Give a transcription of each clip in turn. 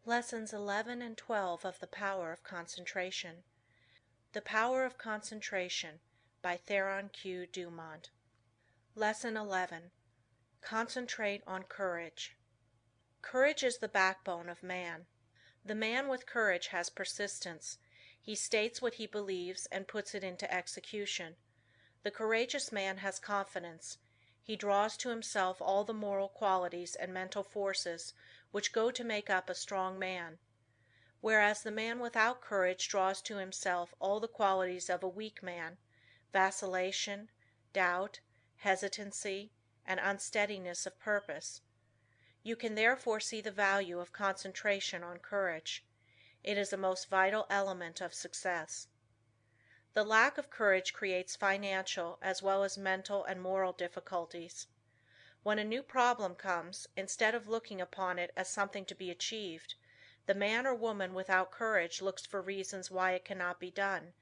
Lessons 11 and 12 of The Power of Concentration. The Power of Concentration by Theron Q. Dumont. Lesson 11. Concentrate on Courage. Courage is the backbone of man. The man with courage has persistence. He states what he believes and puts it into execution. The courageous man has confidence. He draws to himself all the moral qualities and mental forces which go to make up a strong man, whereas the man without courage draws to himself all the qualities of a weak man, vacillation, doubt, hesitancy, and unsteadiness of purpose. You can therefore see the value of concentration on courage. It is a most vital element of success. The lack of courage creates financial as well as mental and moral difficulties. When a new problem comes, instead of looking upon it as something to be achieved, the man or woman without courage looks for reasons why it cannot be done,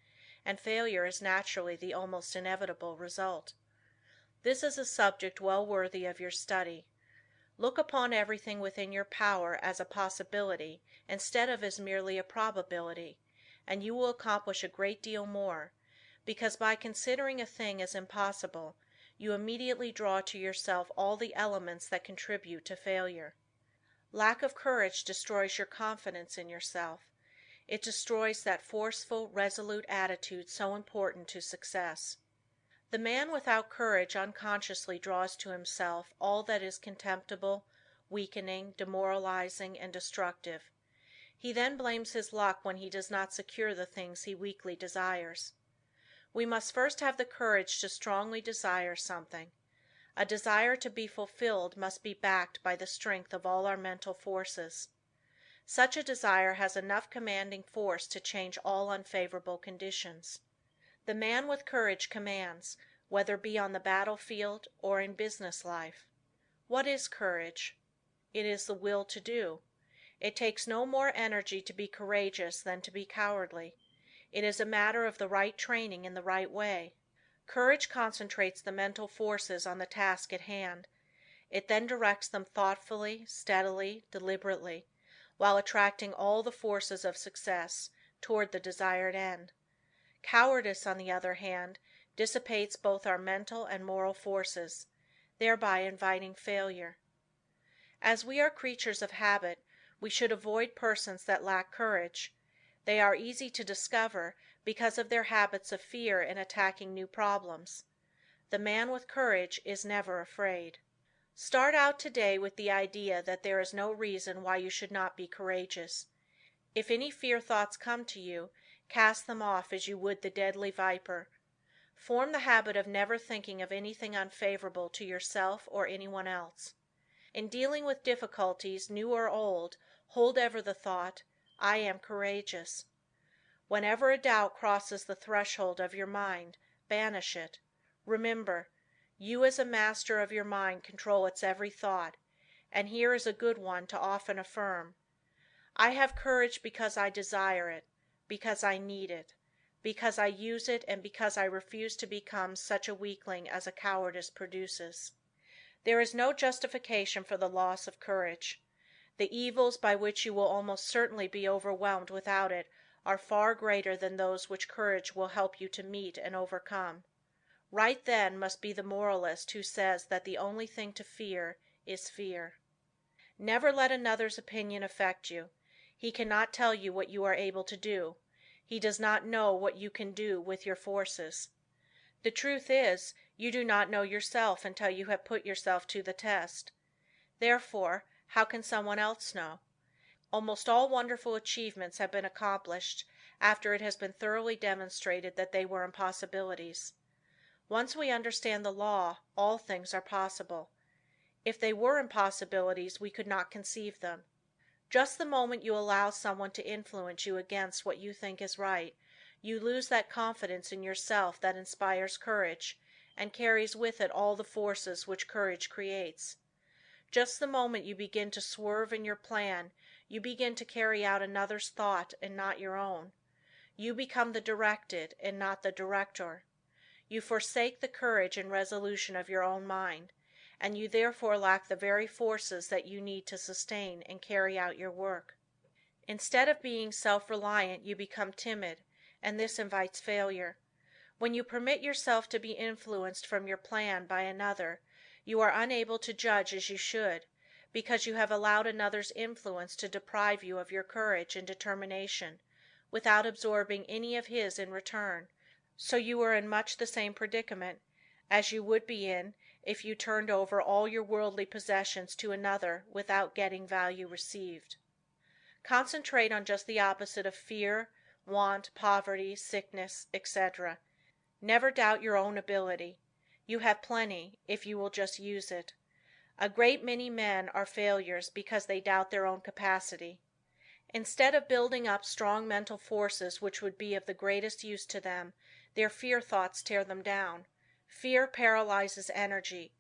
and failure is naturally the almost inevitable result. This is a subject well worthy of your study. Look upon everything within your power as a possibility instead of as merely a probability, and you will accomplish a great deal more, because by considering a thing as impossible, you immediately draw to yourself all the elements that contribute to failure. Lack of courage destroys your confidence in yourself. It destroys that forceful, resolute attitude so important to success. The man without courage unconsciously draws to himself all that is contemptible, weakening, demoralizing, and destructive. He then blames his luck when he does not secure the things he weakly desires. We must first have the courage to strongly desire something. A desire to be fulfilled must be backed by the strength of all our mental forces. Such a desire has enough commanding force to change all unfavorable conditions. The man with courage commands, whether it be on the battlefield or in business life. What is courage? It is the will to do. It takes no more energy to be courageous than to be cowardly. It is a matter of the right training in the right way. Courage concentrates the mental forces on the task at hand. It then directs them thoughtfully, steadily, deliberately, while attracting all the forces of success toward the desired end. Cowardice, on the other hand, dissipates both our mental and moral forces, thereby inviting failure. As we are creatures of habit, we should avoid persons that lack courage. They are easy to discover because of their habits of fear in attacking new problems. The man with courage is never afraid. Start out today with the idea that there is no reason why you should not be courageous. If any fear thoughts come to you, cast them off as you would the deadly viper. Form the habit of never thinking of anything unfavorable to yourself or anyone else. In dealing with difficulties, new or old, hold ever the thought, I am courageous. Whenever a doubt crosses the threshold of your mind, banish it. Remember, you as a master of your mind control its every thought, and here is a good one to often affirm. I have courage because I desire it, because I need it, because I use it, and because I refuse to become such a weakling as a cowardice produces. There is no justification for the loss of courage. The evils by which you will almost certainly be overwhelmed without it are far greater than those which courage will help you to meet and overcome. Right then must be the moralist who says that the only thing to fear is fear. Never let another's opinion affect you. He cannot tell you what you are able to do. He does not know what you can do with your forces. The truth is, you do not know yourself until you have put yourself to the test. Therefore, how can someone else know? Almost all wonderful achievements have been accomplished after it has been thoroughly demonstrated that they were impossibilities. Once we understand the law, all things are possible. If they were impossibilities, we could not conceive them. Just the moment you allow someone to influence you against what you think is right, you lose that confidence in yourself that inspires courage, and carries with it all the forces which courage creates. Just the moment you begin to swerve in your plan, you begin to carry out another's thought and not your own. You become the directed and not the director. You forsake the courage and resolution of your own mind, and you therefore lack the very forces that you need to sustain and carry out your work. Instead of being self-reliant, you become timid, and this invites failure. When you permit yourself to be influenced from your plan by another, you are unable to judge as you should, because you have allowed another's influence to deprive you of your courage and determination, without absorbing any of his in return, so you are in much the same predicament as you would be in if you turned over all your worldly possessions to another without getting value received. Concentrate on just the opposite of fear, want, poverty, sickness, etc. Never doubt your own ability. You have plenty, if you will just use it. A great many men are failures because they doubt their own capacity. Instead of building up strong mental forces which would be of the greatest use to them, their fear thoughts tear them down. Fear paralyzes energy.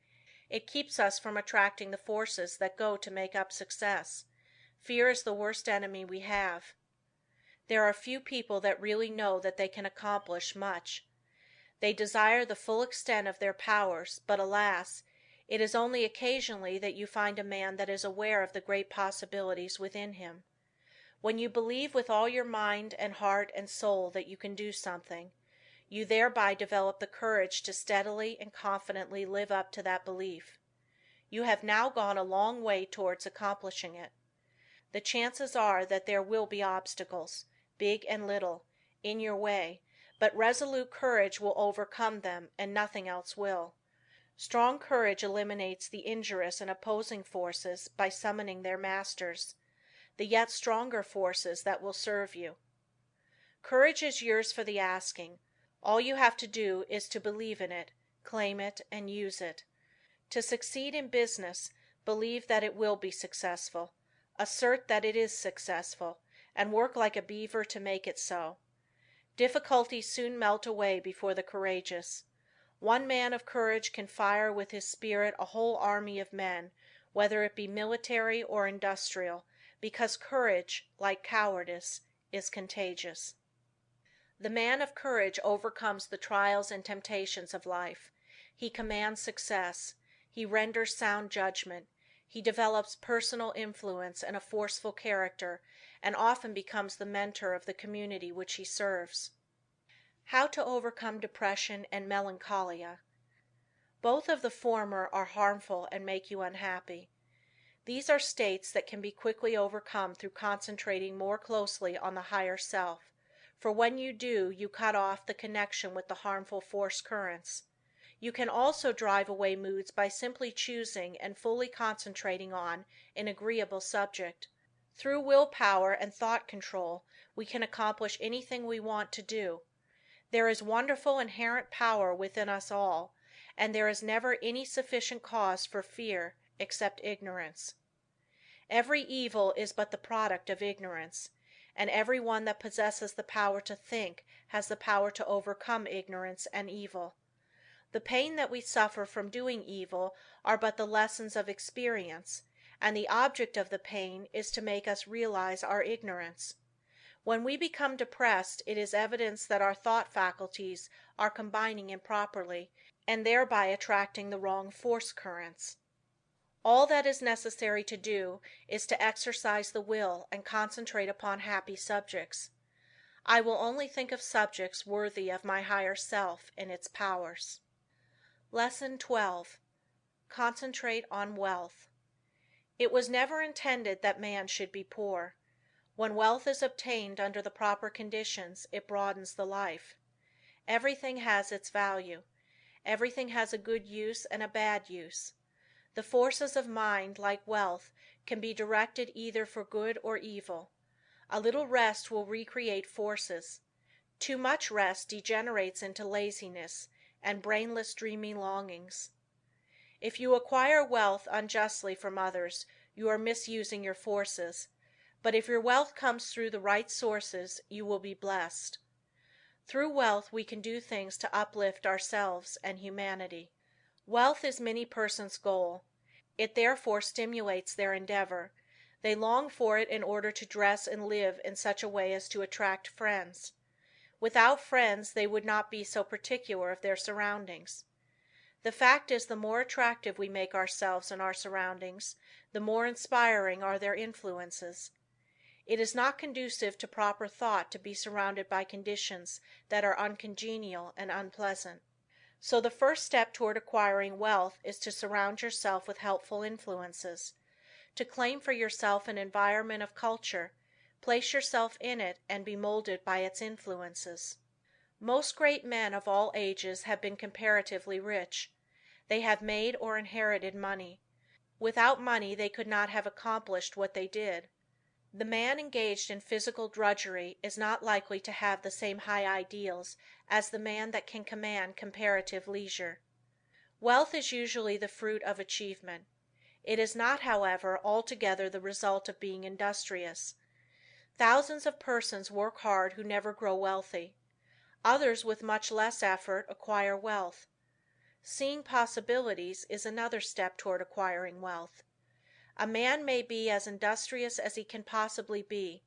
It keeps us from attracting the forces that go to make up success. Fear is the worst enemy we have. There are few people that really know that they can accomplish much. They desire the full extent of their powers, but alas, it is only occasionally that you find a man that is aware of the great possibilities within him. When you believe with all your mind and heart and soul that you can do something, you thereby develop the courage to steadily and confidently live up to that belief. You have now gone a long way towards accomplishing it. The chances are that there will be obstacles, big and little, in your way, but resolute courage will overcome them and nothing else will. Strong courage eliminates the injurious and opposing forces by summoning their masters, the yet stronger forces that will serve you. Courage is yours for the asking. All you have to do is to believe in it, claim it, and use it. To succeed in business, believe that it will be successful, assert that it is successful, and work like a beaver to make it so. Difficulties soon melt away before the courageous. One man of courage can fire with his spirit a whole army of men, whether it be military or industrial, because courage, like cowardice, is contagious. The man of courage overcomes the trials and temptations of life. He commands success. He renders sound judgment. He develops personal influence and a forceful character, and often becomes the mentor of the community which he serves. How to overcome depression and melancholia. Both of the former are harmful and make you unhappy. These are states that can be quickly overcome through concentrating more closely on the higher self, for when you do you cut off the connection with the harmful force currents. You can also drive away moods by simply choosing and fully concentrating on an agreeable subject. Through willpower and thought control we can accomplish anything we want to do. There is wonderful inherent power within us all, and there is never any sufficient cause for fear except ignorance. Every evil is but the product of ignorance, and every one that possesses the power to think has the power to overcome ignorance and evil. The pain that we suffer from doing evil are but the lessons of experience, and the object of the pain is to make us realize our ignorance. When we become depressed it is evidence that our thought faculties are combining improperly, and thereby attracting the wrong force currents. All that is necessary to do is to exercise the will and concentrate upon happy subjects. I will only think of subjects worthy of my higher self and its powers. Lesson 12. Concentrate on wealth. It was never intended that man should be poor. When wealth is obtained under the proper conditions it broadens the life. Everything has its value. Everything has a good use and a bad use. The forces of mind, like wealth, can be directed either for good or evil. A little rest will recreate forces. Too much rest degenerates into laziness and brainless dreamy longings. If you acquire wealth unjustly from others, you are misusing your forces, but if your wealth comes through the right sources, you will be blessed. Through wealth we can do things to uplift ourselves and humanity. Wealth is many persons' goal. It therefore stimulates their endeavor. They long for it in order to dress and live in such a way as to attract friends. Without friends they would not be so particular of their surroundings. The fact is the more attractive we make ourselves and our surroundings, the more inspiring are their influences. It is not conducive to proper thought to be surrounded by conditions that are uncongenial and unpleasant. So the first step toward acquiring wealth is to surround yourself with helpful influences. To claim for yourself an environment of culture, place yourself in it and be molded by its influences. Most great men of all ages have been comparatively rich. They have made or inherited money. Without money they could not have accomplished what they did. The man engaged in physical drudgery is not likely to have the same high ideals as the man that can command comparative leisure. Wealth is usually the fruit of achievement. It is not, however, altogether the result of being industrious. Thousands of persons work hard who never grow wealthy. Others with much less effort acquire wealth. Seeing possibilities is another step toward acquiring wealth. A man may be as industrious as he can possibly be,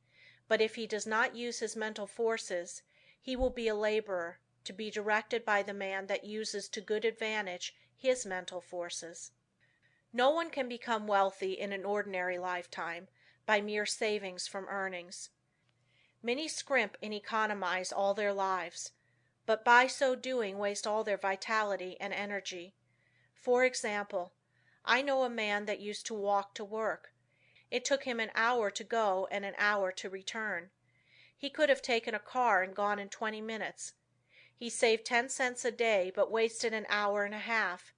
but if he does not use his mental forces, he will be a laborer, to be directed by the man that uses to good advantage his mental forces. No one can become wealthy in an ordinary lifetime by mere savings from earnings. Many scrimp and economize all their lives, but by so doing waste all their vitality and energy. For example, I know a man that used to walk to work. It took him an hour to go and an hour to return. He could have taken a car and gone in 20 minutes. He saved 10 cents a day but wasted an hour and a half.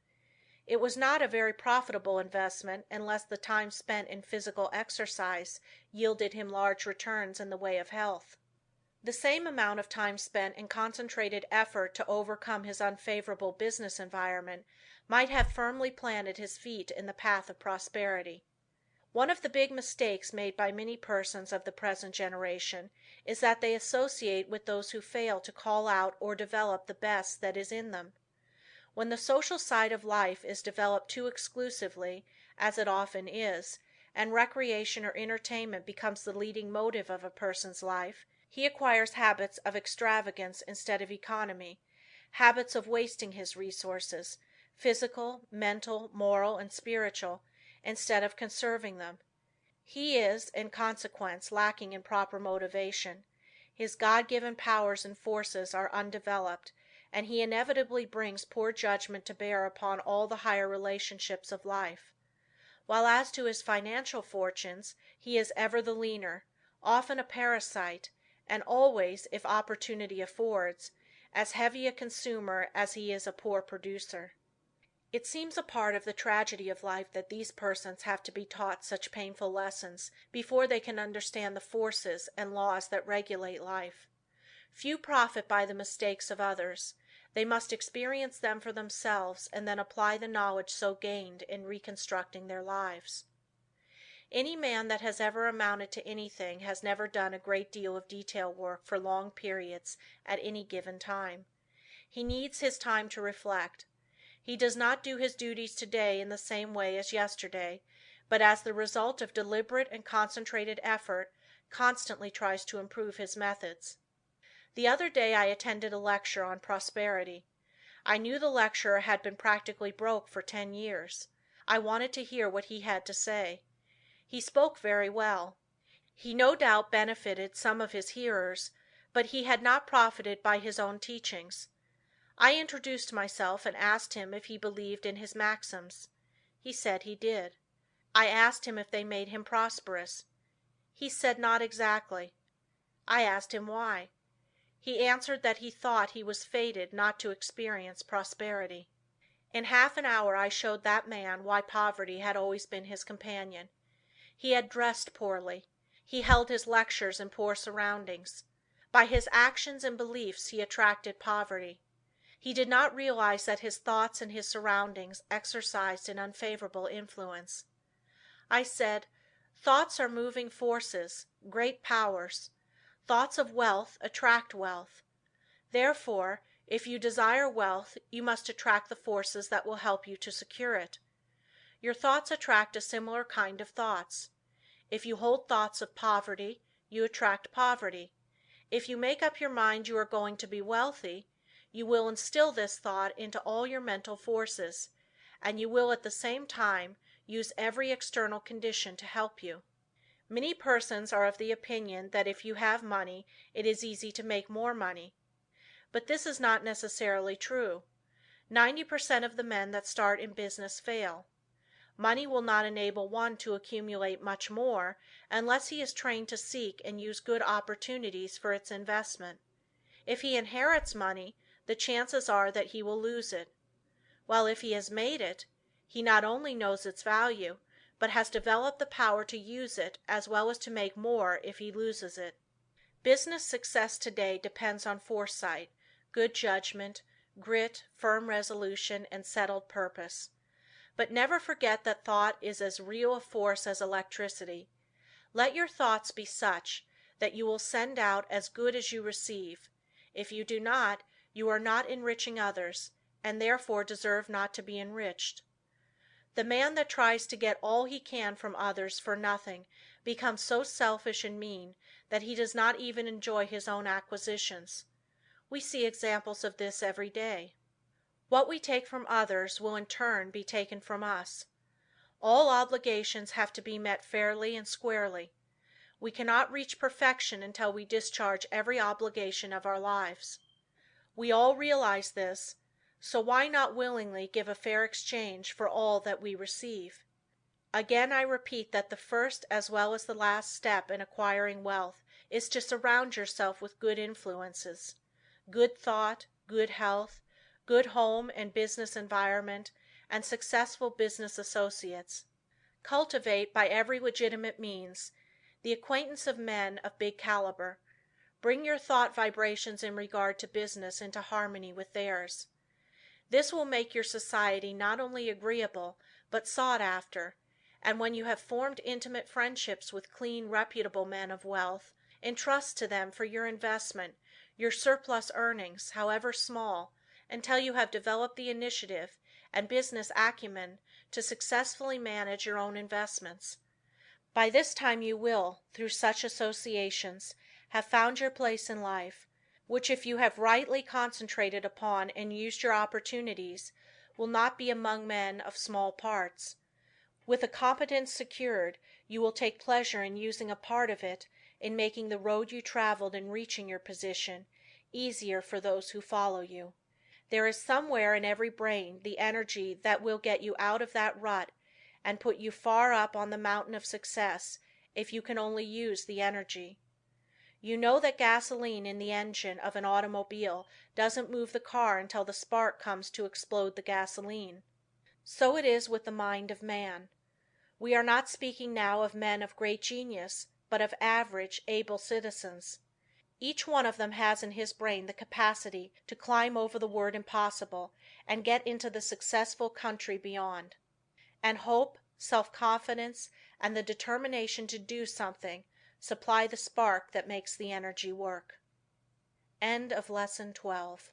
It was not a very profitable investment unless the time spent in physical exercise yielded him large returns in the way of health. The same amount of time spent in concentrated effort to overcome his unfavorable business environment might have firmly planted his feet in the path of prosperity. One of the big mistakes made by many persons of the present generation is that they associate with those who fail to call out or develop the best that is in them. When the social side of life is developed too exclusively, as it often is, and recreation or entertainment becomes the leading motive of a person's life, he acquires habits of extravagance instead of economy, habits of wasting his resources, physical, mental, moral and spiritual, instead of conserving them. He is, in consequence, lacking in proper motivation. His God-given powers and forces are undeveloped, and he inevitably brings poor judgment to bear upon all the higher relationships of life. While as to his financial fortunes, he is ever the leaner, often a parasite, and always, if opportunity affords, as heavy a consumer as he is a poor producer. It seems a part of the tragedy of life that these persons have to be taught such painful lessons before they can understand the forces and laws that regulate life. Few profit by the mistakes of others. They must experience them for themselves and then apply the knowledge so gained in reconstructing their lives. Any man that has ever amounted to anything has never done a great deal of detail work for long periods at any given time. He needs his time to reflect. He does not do his duties today in the same way as yesterday, but as the result of deliberate and concentrated effort, constantly tries to improve his methods. The other day I attended a lecture on prosperity. I knew the lecturer had been practically broke for 10 years. I wanted to hear what he had to say. He spoke very well. He no doubt benefited some of his hearers, but he had not profited by his own teachings. I introduced myself and asked him if he believed in his maxims. He said he did. I asked him if they made him prosperous. He said not exactly. I asked him why. He answered that he thought he was fated not to experience prosperity. In half an hour I showed that man why poverty had always been his companion. He had dressed poorly. He held his lectures in poor surroundings. By his actions and beliefs he attracted poverty. He did not realize that his thoughts and his surroundings exercised an unfavorable influence. I said, thoughts are moving forces, great powers. Thoughts of wealth attract wealth. Therefore, if you desire wealth, you must attract the forces that will help you to secure it. Your thoughts attract a similar kind of thoughts. If you hold thoughts of poverty, you attract poverty. If you make up your mind you are going to be wealthy, you will instill this thought into all your mental forces, and you will at the same time use every external condition to help you. Many persons are of the opinion that if you have money it is easy to make more money. But this is not necessarily true. 90% of the men that start in business fail. Money will not enable one to accumulate much more unless he is trained to seek and use good opportunities for its investment. If he inherits money, the chances are that he will lose it. While if he has made it, he not only knows its value, but has developed the power to use it as well as to make more if he loses it. Business success today depends on foresight, good judgment, grit, firm resolution and settled purpose. But never forget that thought is as real a force as electricity. Let your thoughts be such that you will send out as good as you receive. If you do not, you are not enriching others, and therefore deserve not to be enriched. The man that tries to get all he can from others for nothing becomes so selfish and mean that he does not even enjoy his own acquisitions. We see examples of this every day. What we take from others will in turn be taken from us. All obligations have to be met fairly and squarely. We cannot reach perfection until we discharge every obligation of our lives. We all realize this, so why not willingly give a fair exchange for all that we receive? Again I repeat that the first as well as the last step in acquiring wealth is to surround yourself with good influences. Good thought, good health, good home and business environment, and successful business associates. Cultivate by every legitimate means the acquaintance of men of big caliber. Bring your thought vibrations in regard to business into harmony with theirs. This will make your society not only agreeable but sought after, and when you have formed intimate friendships with clean, reputable men of wealth, entrust to them for your investment your surplus earnings, however small, until you have developed the initiative and business acumen to successfully manage your own investments. By this time you will, through such associations, have found your place in life, which if you have rightly concentrated upon and used your opportunities, will not be among men of small parts. With a competence secured, you will take pleasure in using a part of it in making the road you traveled in reaching your position easier for those who follow you. There is somewhere in every brain the energy that will get you out of that rut and put you far up on the mountain of success if you can only use the energy. You know that gasoline in the engine of an automobile doesn't move the car until the spark comes to explode the gasoline. So it is with the mind of man. We are not speaking now of men of great genius, but of average, able citizens. Each one of them has in his brain the capacity to climb over the word impossible and get into the successful country beyond. And hope, self-confidence, and the determination to do something supply the spark that makes the energy work. End of Lesson 12.